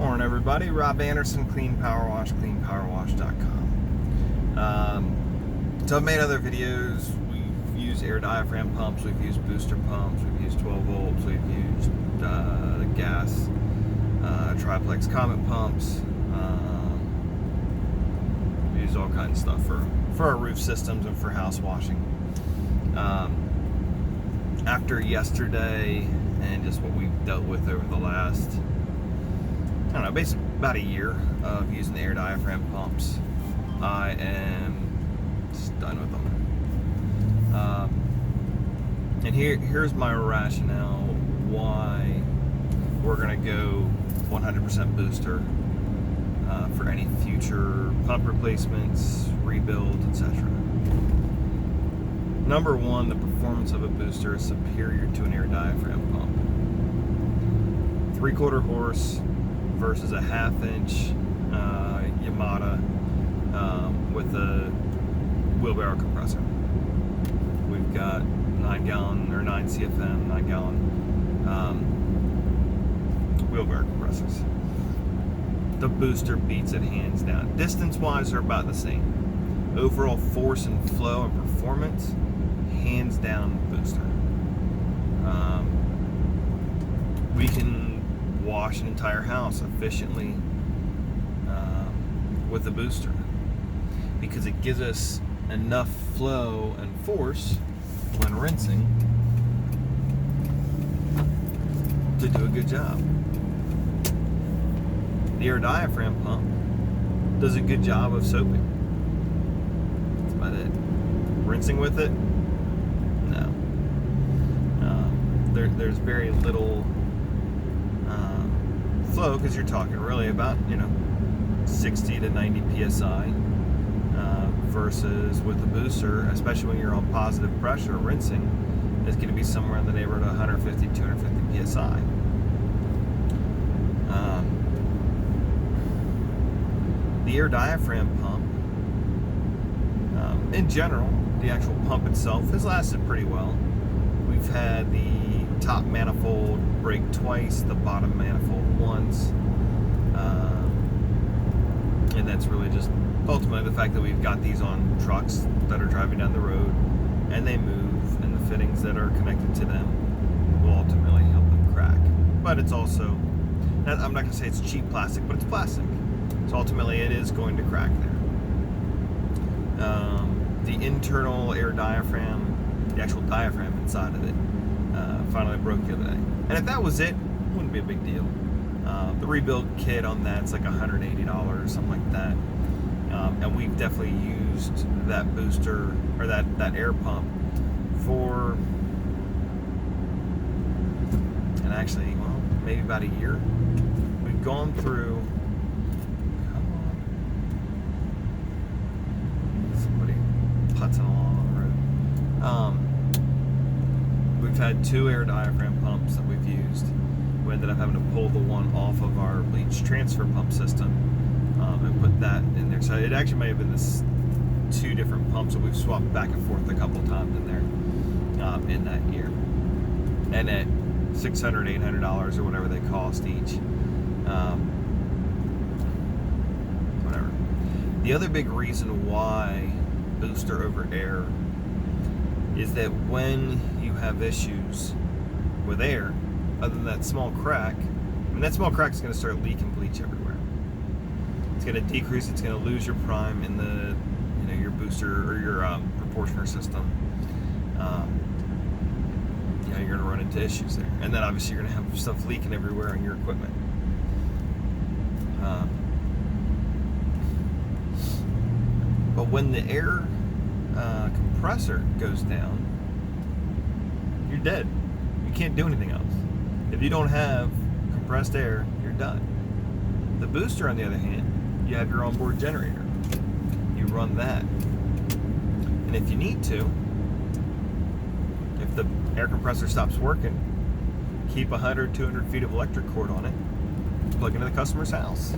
Morning, everybody. Rob Anderson, Clean Power Wash, cleanpowerwash.com. So I've made other videos. We've used Air Diaphragm pumps, we've used booster pumps, we've used 12 volts, we've used gas triplex comet pumps. We've used all kinds of stuff for our roof systems and for house washing. After yesterday and just what we've dealt with over the last, I don't know, basically about a year of using the Air Diaphragm pumps, I am just done with them. And here's my rationale why we're going to go 100% booster for any future pump replacements, rebuilds, etc. Number one, the performance of a booster is superior to an Air Diaphragm pump. 3/4 horse versus a 1/2 inch Yamada with a wheelbarrow compressor. We've got 9 gallon or 9 CFM, 9 gallon wheelbarrow compressors. The booster beats it hands down. Distance wise, they're about the same. Overall force and flow and performance, hands down booster. We can wash an entire house efficiently with the booster because it gives us enough flow and force when rinsing to do a good job. The Air Diaphragm pump does a good job of soaping. That's about it. Rinsing with it, no. There's very little flow because you're talking really about 60 to 90 psi versus with the booster, especially when you're on positive pressure, rinsing is going to be somewhere in the neighborhood of 150 250 psi. The Air Diaphragm pump, in general, the actual pump itself has lasted pretty well. We've had the top manifold break twice, the bottom manifold once, and that's really just ultimately the fact that we've got these on trucks that are driving down the road and they move, and the fittings that are connected to them will ultimately help them crack. But it's also, I'm not going to say it's cheap plastic, but it's plastic, so ultimately it is going to crack there. The internal air diaphragm, the actual diaphragm inside of it, finally broke the other day. And if that was it, wouldn't be a big deal. The rebuild kit on that's like $180 or something like that. And we've definitely used that booster or that air pump for, and actually, well, maybe about a year. We've gone through, putzing along the road. We've had 2 Air Diaphragm pumps that we've used. We ended up having to pull the one off of our bleach transfer pump system and put that in there. So it actually may have been 2 different pumps that we've swapped back and forth a couple times in there in that year. And at $600, $800 or whatever they cost each. Whatever. The other big reason why booster over air is that when you have issues with air, other than that small crack, that small crack is going to start leaking bleach everywhere. It's going to decrease, it's going to lose your prime in the your booster or your proportioner system. You're going to run into issues there, and then obviously you're going to have stuff leaking everywhere in your equipment. But when the air compressor goes down, you're dead. You can't do anything else. If you don't have compressed air, you're done. The booster, on the other hand, you have your onboard generator. You run that. And if you need to, if the air compressor stops working, keep 100, 200 feet of electric cord on it, plug into the customer's house.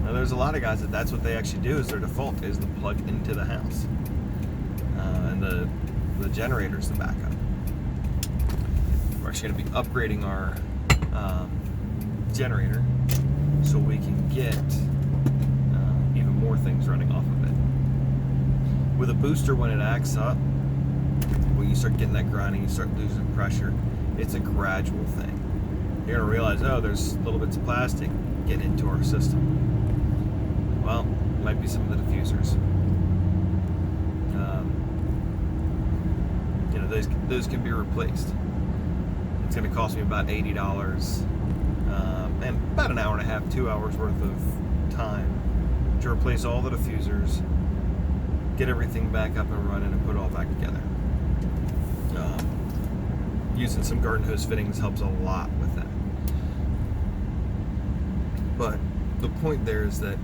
Now, there's a lot of guys that's what they actually do, is their default is to plug into the house. And the generator's the backup. We're actually going to be upgrading our generator so we we can get even more things running off of it. With a booster, when it acts up, when you start getting that grinding, you start losing pressure, it's a gradual thing. You're going to realize, oh, there's little bits of plastic getting into our system. Well, it might be some of the diffusers. Those can be replaced. It's going to cost me about $80 and about an hour and a half, 2 hours worth of time to replace all the diffusers, get everything back up and running, and put it all back together. Using some garden hose fittings helps a lot with that. But the point there is that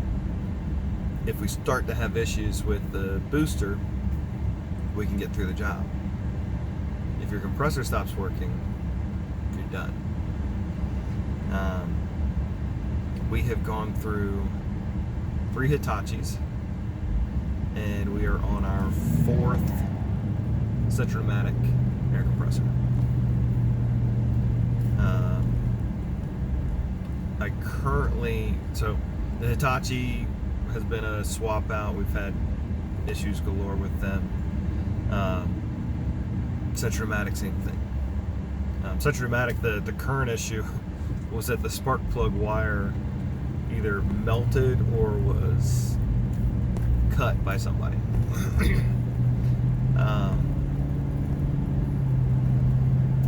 if we start to have issues with the booster, we can get through the job. If your compressor stops working, you're done. We have gone through 3 Hitachis, and we are on our 4th Centromatic air compressor. So the Hitachi has been a swap out. We've had issues galore with them. Centromatic, same thing. Centromatic, the current issue was that the spark plug wire either melted or was cut by somebody.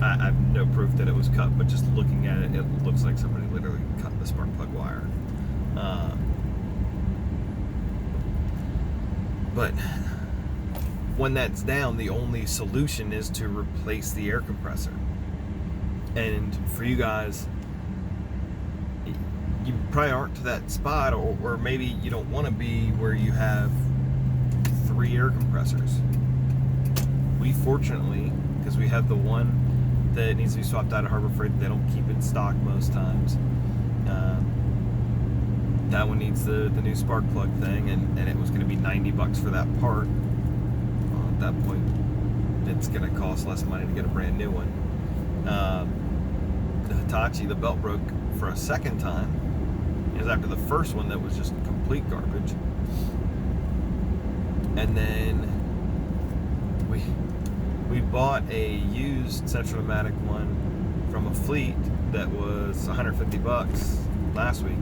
I have no proof that it was cut, but just looking at it, it looks like somebody literally cut the spark plug wire. But when that's down, the only solution is to replace the air compressor. And for you guys, you probably aren't to that spot, or maybe you don't want to be where you have 3 air compressors. We fortunately, because we have the one that needs to be swapped out of Harbor Freight, they don't keep it in stock most times. That one needs the new spark plug thing, and it was going to be $90 for that part. At that point, it's going to cost less money to get a brand new one. The Hitachi, the belt broke for a second time. It was after the first one that was just complete garbage. And then we bought a used Centromatic one from a fleet that was $150 last week.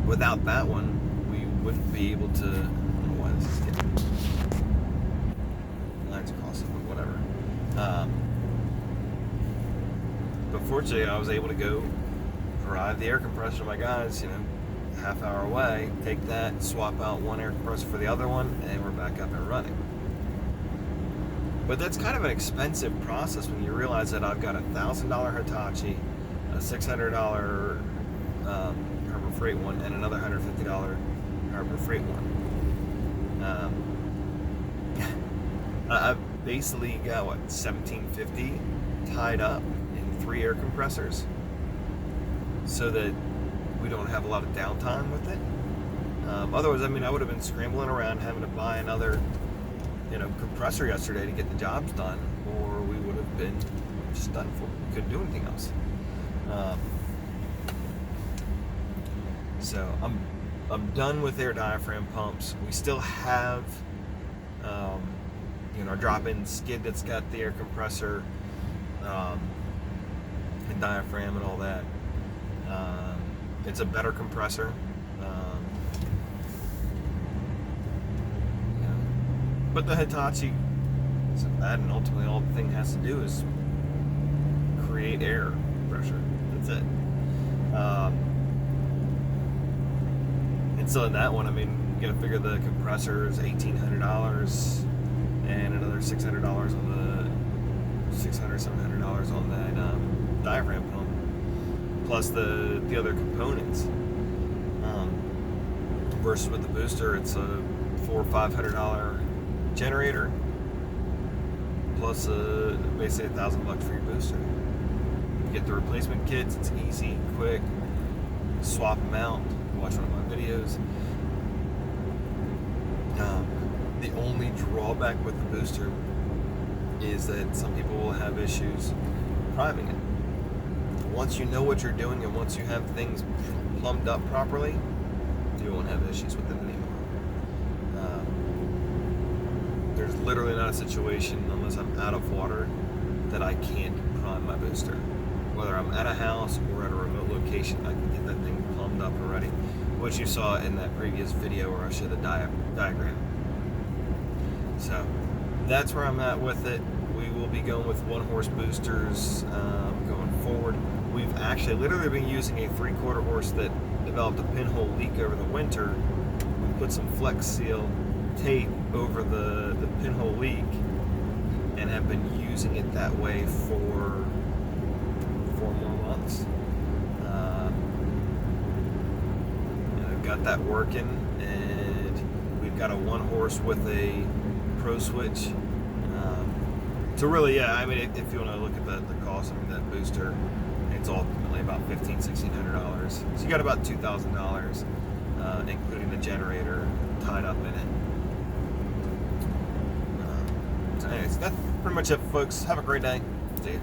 Without that one, we wouldn't be able to. I don't know why this is getting lines across it, but whatever. But fortunately, I was able to go drive the air compressor to my guys, half hour away, take that, swap out one air compressor for the other one, and we're back up and running. But that's kind of an expensive process when you realize that I've got a $1,000 Hitachi, a $600 Harbor Freight one, and another $150 Harbor Freight one. I've basically got $1,750 tied up in 3 air compressors, so that we don't have a lot of downtime with it. Otherwise, I would have been scrambling around having to buy another, compressor yesterday to get the jobs done, or we would have been just done for. We couldn't do anything else. So I'm done with Air Diaphragm pumps. We still have, our drop-in skid that's got the air compressor and diaphragm and all that. It's a better compressor. But the Hitachi isn't bad, and ultimately all the thing has to do is create air pressure. That's it. And so in that one, you gotta figure the compressor is $1,800 and another $600 on the $700 on that diaphragm pump, plus the other components. Versus with the booster, it's a $400 or $500 generator plus basically $1,000 for your booster. You get the replacement kits. It's easy, quick. Swap them out. Watch one of my videos. The only drawback with the booster is that some people will have issues priming it. once you know what you're doing and once you have things plumbed up properly, you won't have issues with it anymore. There's literally not a situation, unless I'm out of water, that I can't prime my booster. Whether I'm at a house or at a remote location, I can get that thing plumbed up already, which you saw in that previous video where I showed the diagram. So that's where I'm at with it. We will be going with 1-horse boosters going forward. We've actually literally been using a 3/4 horse that developed a pinhole leak over the winter. We put some Flex Seal tape over the pinhole leak and have been using it that way for 4 more months. And I've got that working, and we've got a 1-horse with a Pro Switch. So really, yeah, I mean, if you want to look at the cost of that booster, it's ultimately about $1,500–$1,600. So you got about $2,000, including the generator tied up in it. So anyways, that's pretty much it, folks. Have a great day. See you.